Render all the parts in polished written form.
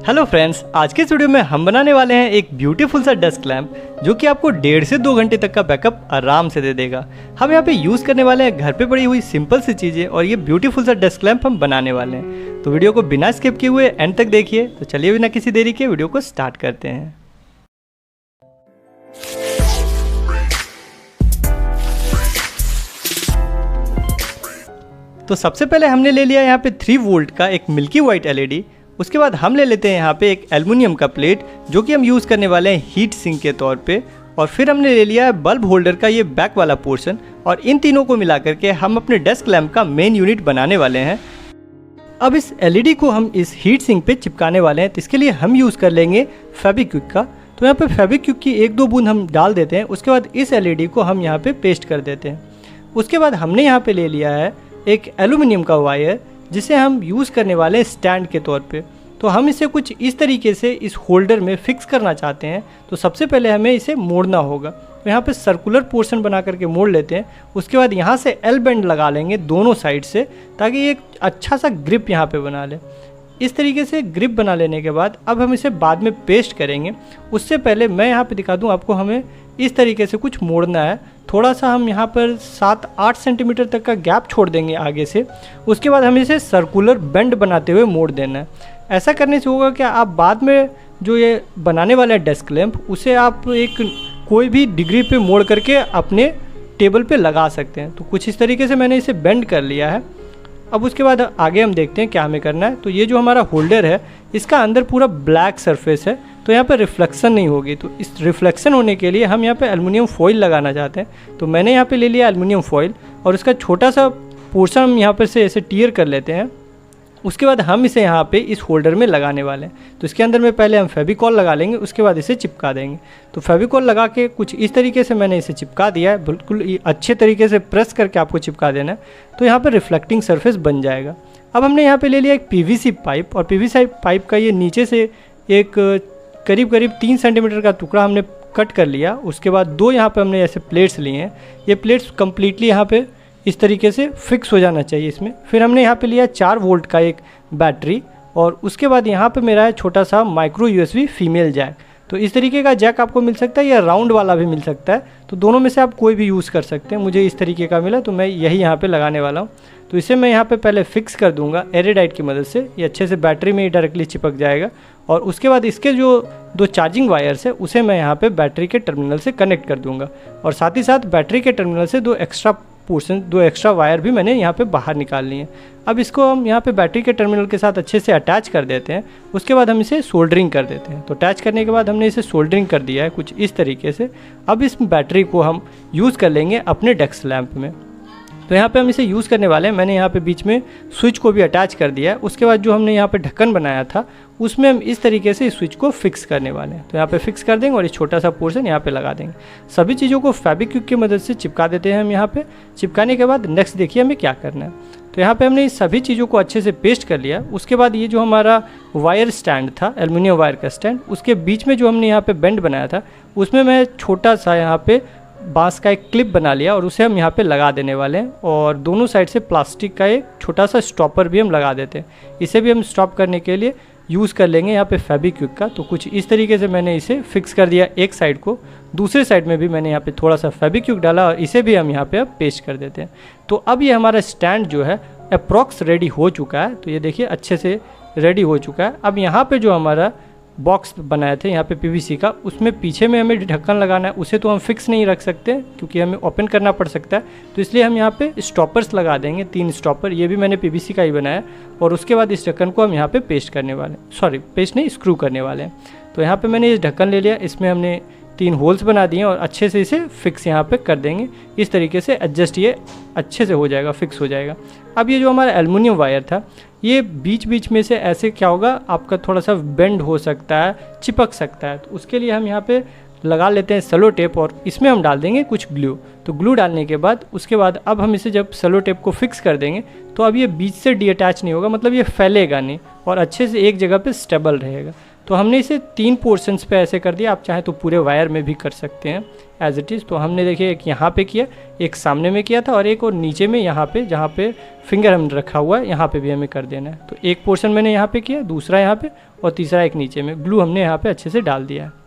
Hello friends, आज के इस वीडियो में हम बनाने वाले हैं एक ब्यूटीफुल सा डेस्क लैंप जो कि आपको 1.5 से 2 घंटे तक का बैकअप आराम से दे देगा। हम यहाँ पे यूज़ करने वाले हैं घर पे पड़ी हुई सिंपल सी चीज़ें और ये ब्यूटीफुल सा डेस्क लैंप हम बनाने वाले हैं। तो वीडियो को बिना स्किप किए हुए एंड तक देखिए। तो चलिए बिना किसी देरी के वीडियो को स्टार्ट करते हैं। तो सबसे पहले हमने ले लिया यहाँ पे 3 वोल्ट का एक मिल्की वाइट LED। उसके बाद हम ले लेते हैं यहाँ पे एक एल्युमिनियम का प्लेट जो कि हम यूज़ करने वाले हैं हीट सिंक के तौर पे। और फिर हमने ले लिया है बल्ब होल्डर का ये बैक वाला पोर्शन। और इन तीनों को मिला करके हम अपने डेस्क लैंप का मेन यूनिट बनाने वाले हैं। अब इस LED को हम इस हीट सिंक पे चिपकाने वाले हैं, तो इसके लिए हम यूज़ कर लेंगे फेविक्विक का। तो यहाँ पे फेविक्विक की 1-2 बूंद हम डाल देते हैं। उसके बाद इस LED को हम यहाँ पे पेस्ट कर देते हैं। उसके बाद हमने यहाँ पे ले लिया है एक एल्युमिनियम का वायर जिसे हम यूज़ करने वाले हैं स्टैंड के तौर पे। तो हम इसे कुछ इस तरीके से इस होल्डर में फिक्स करना चाहते हैं। तो सबसे पहले हमें इसे मोड़ना होगा। तो यहाँ पे सर्कुलर पोर्शन बना करके मोड़ लेते हैं। उसके बाद यहाँ से एल बेंड लगा लेंगे दोनों साइड से, ताकि ये एक अच्छा सा ग्रिप यहाँ पे बना ले। इस तरीके से ग्रिप बना लेने के बाद अब हम इसे बाद में पेस्ट करेंगे। उससे पहले मैं यहाँ पे दिखा दूँ आपको, हमें इस तरीके से कुछ मोड़ना है। थोड़ा सा हम यहाँ पर 7-8 सेंटीमीटर तक का गैप छोड़ देंगे आगे से। उसके बाद हमें इसे सर्कुलर बेंड बनाते हुए मोड़ देना है। ऐसा करने से होगा कि आप बाद में जो ये बनाने वाले हैं डेस्क लैंप, उसे आप एक कोई भी डिग्री पे मोड़ करके अपने टेबल पे लगा सकते हैं। तो कुछ इस तरीके से मैंने इसे बेंड कर लिया है। अब उसके बाद आगे हम देखते हैं क्या हमें करना है। तो ये जो हमारा होल्डर है इसका अंदर पूरा ब्लैक सरफेस है, तो यहाँ पे रिफ्लेक्शन नहीं होगी। तो इस रिफ्लेक्शन होने के लिए हम यहाँ पे एल्युमिनियम फॉइल लगाना चाहते हैं। तो मैंने यहाँ पे ले लिया एल्युमिनियम फॉइल और इसका छोटा सा पोर्शन हम यहाँ पर से ऐसे टीयर कर लेते हैं। उसके बाद हम इसे यहाँ पे इस होल्डर में लगाने वाले हैं। तो इसके अंदर में पहले हम फेविकॉल लगा लेंगे, उसके बाद इसे चिपका देंगे। तो फेविकॉल लगा के कुछ इस तरीके से मैंने इसे चिपका दिया है। बिल्कुल अच्छे तरीके से प्रेस करके आपको चिपका देना है, तो यहाँ पर रिफ्लेक्टिंग सरफेस बन जाएगा। अब हमने यहाँ पे ले लिया एक PVC पाइप, और PVC पाइप का ये नीचे से एक करीब 3 सेंटीमीटर का टुकड़ा हमने कट कर लिया। उसके बाद 2 यहाँ पे हमने ऐसे प्लेट्स लिए हैं। ये प्लेट्स कम्प्लीटली यहाँ पे इस तरीके से फिक्स हो जाना चाहिए इसमें। फिर हमने यहाँ पे लिया 4 वोल्ट का एक बैटरी, और उसके बाद यहाँ पे मेरा है छोटा सा माइक्रो USB फीमेल जैक। तो इस तरीके का जैक आपको मिल सकता है या राउंड वाला भी मिल सकता है। तो दोनों में से आप कोई भी यूज़ कर सकते हैं। मुझे इस तरीके का मिला तो मैं यही यहाँ पे लगाने वाला हूँ। तो इसे मैं यहाँ पे पहले फिक्स कर दूंगा एरेडाइट की मदद से। ये अच्छे से बैटरी में ही डायरेक्टली चिपक जाएगा। और उसके बाद इसके जो 2 चार्जिंग वायर्स है उसे मैं यहाँ पे बैटरी के टर्मिनल से कनेक्ट कर दूंगा। और साथ ही साथ बैटरी के टर्मिनल से 2 एक्स्ट्रा वायर भी मैंने यहाँ पे बाहर निकाल लिए हैं। अब इसको हम यहाँ पे बैटरी के टर्मिनल के साथ अच्छे से अटैच कर देते हैं। उसके बाद हम इसे सोल्डरिंग कर देते हैं। तो अटैच करने के बाद हमने इसे सोल्डरिंग कर दिया है कुछ इस तरीके से। अब इस बैटरी को हम यूज़ कर लेंगे अपने डेस्क लैंप में। तो यहाँ पे हम इसे यूज़ करने वाले हैं। मैंने यहाँ पे बीच में स्विच को भी अटैच कर दिया है। उसके बाद जो हमने यहाँ पे ढक्कन बनाया था उसमें हम इस तरीके से इस स्विच को फिक्स करने वाले हैं। तो यहाँ पे फिक्स कर देंगे और इस छोटा सा पोर्शन यहाँ पे लगा देंगे। सभी चीज़ों को फेविक्विक की मदद से चिपका देते हैं हम यहाँ पे। चिपकाने के बाद नेक्स्ट देखिए हमें क्या करना है। तो यहाँ पे हमने इस सभी चीज़ों को अच्छे से पेस्ट कर लिया। उसके बाद ये जो हमारा वायर स्टैंड था, एल्युमिनियम वायर का स्टैंड, उसके बीच में जो हमने यहाँ पे बेंड बनाया था उसमें मैं छोटा सा यहाँ पे बांस का एक क्लिप बना लिया और उसे हम यहाँ पे लगा देने वाले हैं। और दोनों साइड से प्लास्टिक का एक छोटा सा स्टॉपर भी हम लगा देते हैं। इसे भी हम स्टॉप करने के लिए यूज़ कर लेंगे यहाँ पे फेविक्विक का। तो कुछ इस तरीके से मैंने इसे फिक्स कर दिया एक साइड को। दूसरे साइड में भी मैंने यहाँ पे थोड़ा सा फेविक्विक डाला और इसे भी हम यहाँ पे अब पेस्ट कर देते हैं। तो अब ये हमारा स्टैंड जो है अप्रॉक्स रेडी हो चुका है। तो ये देखिए अच्छे से रेडी हो चुका है। अब यहाँ पे जो हमारा बॉक्स बनाए थे यहाँ पे PVC का, उसमें पीछे में हमें ढक्कन लगाना है। उसे तो हम फिक्स नहीं रख सकते क्योंकि हमें ओपन करना पड़ सकता है। तो इसलिए हम यहाँ पे स्टॉपर्स लगा देंगे, 3 स्टॉपर। ये भी मैंने PVC का ही बनाया। और उसके बाद इस ढक्कन को हम यहाँ पे पेस्ट करने वाले हैं, सॉरी पेस्ट नहीं, स्क्रू करने वाले हैं। तो यहाँ पे मैंने ये ढक्कन ले लिया, इसमें हमने 3 होल्स बना दिए और अच्छे से इसे फिक्स यहाँ पे कर देंगे। इस तरीके से एडजस्ट ये अच्छे से हो जाएगा, फिक्स हो जाएगा। अब ये जो हमारा एल्युमिनियम वायर था, ये बीच बीच में से ऐसे क्या होगा, आपका थोड़ा सा बेंड हो सकता है, चिपक सकता है। तो उसके लिए हम यहाँ पे लगा लेते हैं सेलो टेप और इसमें हम डाल देंगे कुछ ग्लू। तो ग्लू डालने के बाद उसके बाद अब हम इसे जब सेलो टेप को फिक्स कर देंगे तो अब ये बीच से डीअटैच नहीं होगा, मतलब ये फैलेगा नहीं और अच्छे से एक जगह पे स्टेबल रहेगा। तो हमने इसे 3 पोर्शंस पे ऐसे कर दिया। आप चाहें तो पूरे वायर में भी कर सकते हैं एज इट इज़। तो हमने देखिए एक यहाँ पे किया, एक सामने में किया था और एक और नीचे में यहाँ पे जहाँ पे फिंगर हमने रखा हुआ है यहाँ पे भी हमें कर देना है। तो एक पोर्शन मैंने यहाँ पे किया, दूसरा यहाँ पे और तीसरा एक नीचे में। ग्लू हमने यहाँ पे अच्छे से डाल दिया है।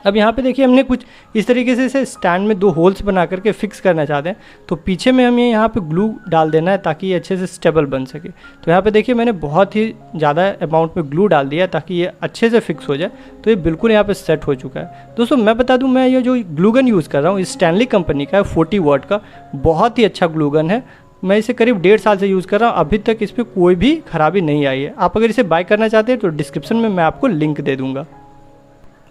अब यहाँ पे देखिए हमने कुछ इस तरीके से इसे स्टैंड में 2 होल्स बना करके फिक्स करना चाहते हैं। तो पीछे में हमें यहाँ पे ग्लू डाल देना है ताकि ये अच्छे से स्टेबल बन सके। तो यहाँ पे देखिए मैंने बहुत ही ज़्यादा अमाउंट में ग्लू डाल दिया ताकि ये अच्छे से फिक्स हो जाए। तो ये बिल्कुल यहाँ पे सेट हो चुका है। दोस्तों मैं बता दूँ, मैं ये जो ग्लू गन यूज़ कर रहा हूँ इस स्टैनली कंपनी का है, 40 वाट का, बहुत ही अच्छा ग्लू गन है। मैं इसे करीब 1.5 साल से यूज़ कर रहा हूँ, अभी तक इस पर कोई भी खराबी नहीं आई है। आप अगर इसे बाय करना चाहते हैं तो डिस्क्रिप्शन में मैं आपको लिंक दे दूँगा।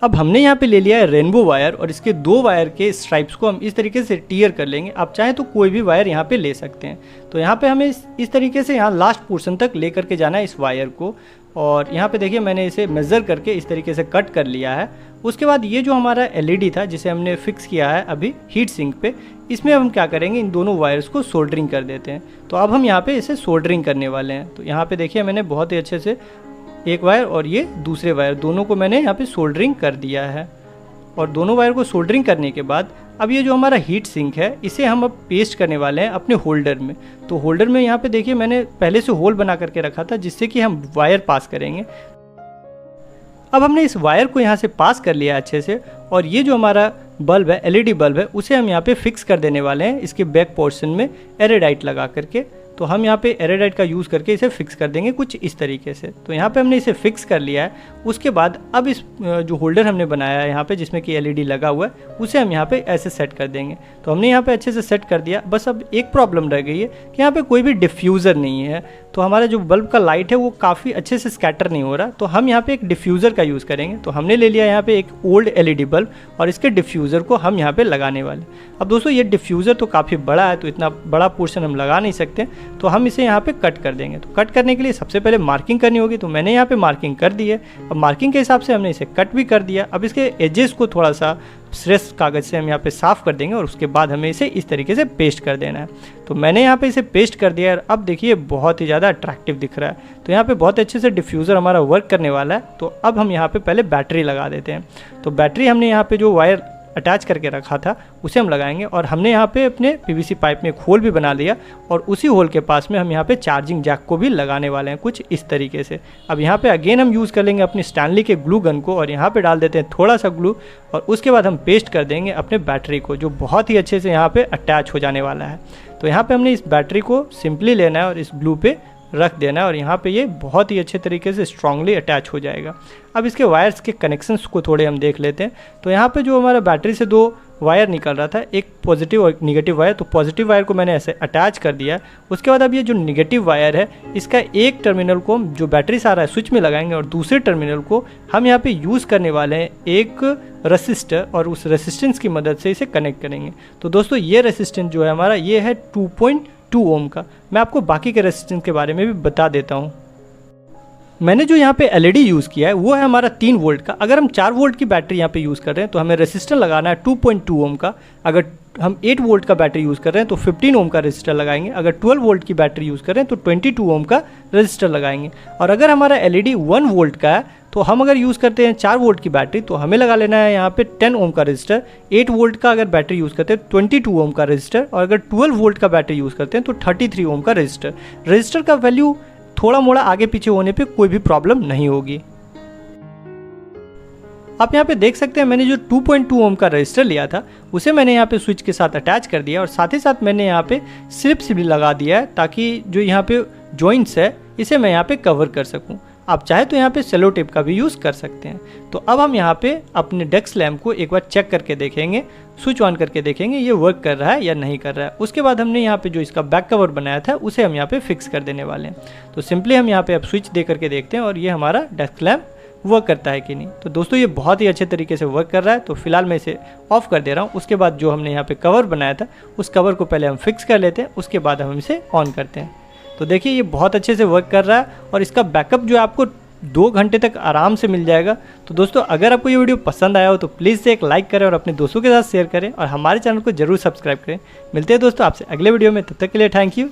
अब हमने यहाँ पे ले लिया है रेनबो वायर और इसके 2 वायर के स्ट्राइप्स को हम इस तरीके से टीयर कर लेंगे। आप चाहें तो कोई भी वायर यहाँ पे ले सकते हैं। तो यहाँ पे हमें इस तरीके से यहाँ लास्ट पोर्शन तक ले करके जाना है इस वायर को। और यहाँ पे देखिए मैंने इसे मेज़र करके इस तरीके से कट कर लिया है। उसके बाद ये जो हमारा एलईडी था जिसे हमने फिक्स किया है अभी हीट सिंक पे, इसमें हम क्या करेंगे, इन दोनों वायर्स को सोल्डरिंग कर देते हैं। तो अब हम यहाँ पे इसे सोल्डरिंग करने वाले हैं। तो यहाँ पे देखिए मैंने बहुत ही अच्छे से एक वायर और ये दूसरे वायर दोनों को मैंने यहाँ पे सोल्डरिंग कर दिया है। और दोनों वायर को सोल्डरिंग करने के बाद अब ये जो हमारा हीट सिंक है इसे हम अब पेस्ट करने वाले हैं अपने होल्डर में। तो होल्डर में यहाँ पे देखिए मैंने पहले से होल बना करके रखा था जिससे कि हम वायर पास करेंगे। अब हमने इस वायर को यहाँ से पास कर लिया अच्छे से और ये जो हमारा बल्ब है, एलईडी बल्ब है, उसे हम यहाँ पे फिक्स कर देने वाले हैं इसके बैक पोर्शन में एरेडाइट लगा करके। तो हम यहाँ पे एरेडाइट का यूज़ करके इसे फिक्स कर देंगे कुछ इस तरीके से। तो यहाँ पे हमने इसे फिक्स कर लिया है। उसके बाद अब इस जो होल्डर हमने बनाया है यहाँ पे जिसमें कि एलईडी लगा हुआ है उसे हम यहाँ पे ऐसे सेट कर देंगे। तो हमने यहाँ पे अच्छे से सेट कर दिया। बस अब एक प्रॉब्लम रह गई है कि यहाँ पे कोई भी डिफ्यूज़र नहीं है। तो हमारा जो बल्ब का लाइट है वो काफ़ी अच्छे से स्कैटर नहीं हो रहा। तो हम यहाँ पे एक डिफ्यूज़र का यूज़ करेंगे। तो हमने ले लिया यहाँ पे एक ओल्ड एलईडी बल्ब और इसके डिफ्यूज़र को हम यहाँ पे लगाने वाले। अब दोस्तों ये डिफ्यूज़र तो काफ़ी बड़ा है, तो इतना बड़ा पोर्शन हम लगा नहीं सकते, तो हम इसे यहाँ पे कट कर देंगे। तो कट करने के लिए सबसे पहले मार्किंग करनी होगी। तो मैंने यहाँ पे मार्किंग कर दी है। अब मार्किंग के हिसाब से हमने इसे कट भी कर दिया। अब इसके एजेस को थोड़ा सा फ्रेश कागज़ से हम यहाँ पे साफ़ कर देंगे और उसके बाद हमें इसे इस तरीके से पेस्ट कर देना है। तो मैंने यहाँ पे इसे पेस्ट कर दिया है। अब देखिए बहुत ही ज़्यादा अट्रैक्टिव दिख रहा है। तो यहाँ पे बहुत अच्छे से डिफ्यूज़र हमारा वर्क करने वाला है। तो अब हम यहाँ पे पहले बैटरी लगा देते हैं। तो बैटरी हमने यहाँ पे जो वायर अटैच करके रखा था उसे हम लगाएंगे और हमने यहाँ पे अपने पीवीसी पाइप में एक होल भी बना लिया और उसी होल के पास में हम यहाँ पे चार्जिंग जैक को भी लगाने वाले हैं कुछ इस तरीके से। अब यहाँ पे अगेन हम यूज़ कर लेंगे अपनी स्टैनली के ग्लू गन को और यहाँ पे डाल देते हैं थोड़ा सा ग्लू और उसके बाद हम पेस्ट कर देंगे अपने बैटरी को जो बहुत ही अच्छे से यहाँ पे अटैच हो जाने वाला है। तो यहाँ पे हमने इस बैटरी को सिंपली लेना है और इस ग्लू पे रख देना है और यहाँ पे ये बहुत ही अच्छे तरीके से स्ट्रांगली अटैच हो जाएगा। अब इसके वायर्स के कनेक्शंस को थोड़े हम देख लेते हैं। तो यहाँ पे जो हमारा बैटरी से 2 वायर निकल रहा था, एक पॉजिटिव और एक निगेटिव वायर, तो पॉजिटिव वायर को मैंने ऐसे अटैच कर दिया। उसके बाद अब ये जो निगेटिव वायर है इसका एक टर्मिनल को हम जो बैटरी से आ रहा है स्विच में लगाएंगे और दूसरे टर्मिनल को हम यहाँ पे यूज़ करने वाले हैं एक रेसिस्टर और उस रेसिस्टेंस की मदद से इसे कनेक्ट करेंगे। तो दोस्तों ये रेसिस्टेंस जो है हमारा ये है 2.2 ओम का। मैं आपको बाकी के रेसिस्टेंस के बारे में भी बता देता हूँ। मैंने जो यहाँ पे एलईडी यूज़ किया है वो है हमारा 3 वोल्ट का। अगर हम 4 वोल्ट की बैटरी यहाँ पे यूज़ कर रहे हैं तो हमें रेसिस्टर लगाना है 2.2 ओम का। अगर हम 8 वोल्ट का बैटरी यूज़ कर रहे हैं तो 15 ओम का रेसिस्टर लगाएंगे। अगर 12 वोल्ट की बैटरी यूज़ कर रहे हैं तो 22 ओम का रेसिस्टर लगाएंगे। और अगर हमारा एलईडी 1 वोल्ट का है तो हम अगर यूज़ करते हैं 4 वोल्ट की बैटरी तो हमें लगा लेना है यहाँ पे 10 ओम का रेजिस्टर। 8 वोल्ट का अगर बैटरी यूज़ करते हैं 22 ओम का रेजिस्टर और अगर 12 वोल्ट का बैटरी यूज़ करते हैं तो 33 ओम का रेजिस्टर। रेजिस्टर का वैल्यू थोड़ा मोड़ा आगे पीछे होने पे कोई भी प्रॉब्लम नहीं होगी। आप यहाँ पे देख सकते हैं मैंने जो 2.2 ओम का रेजिस्टर लिया था उसे मैंने यहाँ पे स्विच के साथ अटैच कर दिया और साथ ही साथ मैंने यहाँ पे स्लिप्स भी लगा दिया है ताकि जो यहाँ पे जॉइंट्स है इसे मैं यहाँ पे कवर कर सकूँ। आप चाहे तो यहाँ पे सेलो टेप का भी यूज़ कर सकते हैं। तो अब हम यहाँ पे अपने डेस्क लैम्प को एक बार चेक करके देखेंगे, स्विच ऑन करके देखेंगे ये वर्क कर रहा है या नहीं कर रहा है। उसके बाद हमने यहाँ पे जो इसका बैक कवर बनाया था उसे हम यहाँ पे फिक्स कर देने वाले हैं। तो सिंपली हम यहाँ पे अब स्विच दे करके देखते हैं और ये हमारा डेस्क लैम्प वर्क करता है कि नहीं। तो दोस्तों ये बहुत ही अच्छे तरीके से वर्क कर रहा है। तो फिलहाल मैं इसे ऑफ कर दे रहा हूँ। उसके बाद जो हमने यहाँ पे कवर बनाया था उस कवर को पहले हम फिक्स कर लेते हैं, उसके बाद हम इसे ऑन करते हैं। तो देखिए ये बहुत अच्छे से वर्क कर रहा है और इसका बैकअप जो है आपको 2 घंटे तक आराम से मिल जाएगा। तो दोस्तों अगर आपको ये वीडियो पसंद आया हो तो प्लीज़ से एक लाइक करें और अपने दोस्तों के साथ शेयर करें और हमारे चैनल को जरूर सब्सक्राइब करें। मिलते हैं दोस्तों आपसे अगले वीडियो में, तब तक के लिए थैंक यू।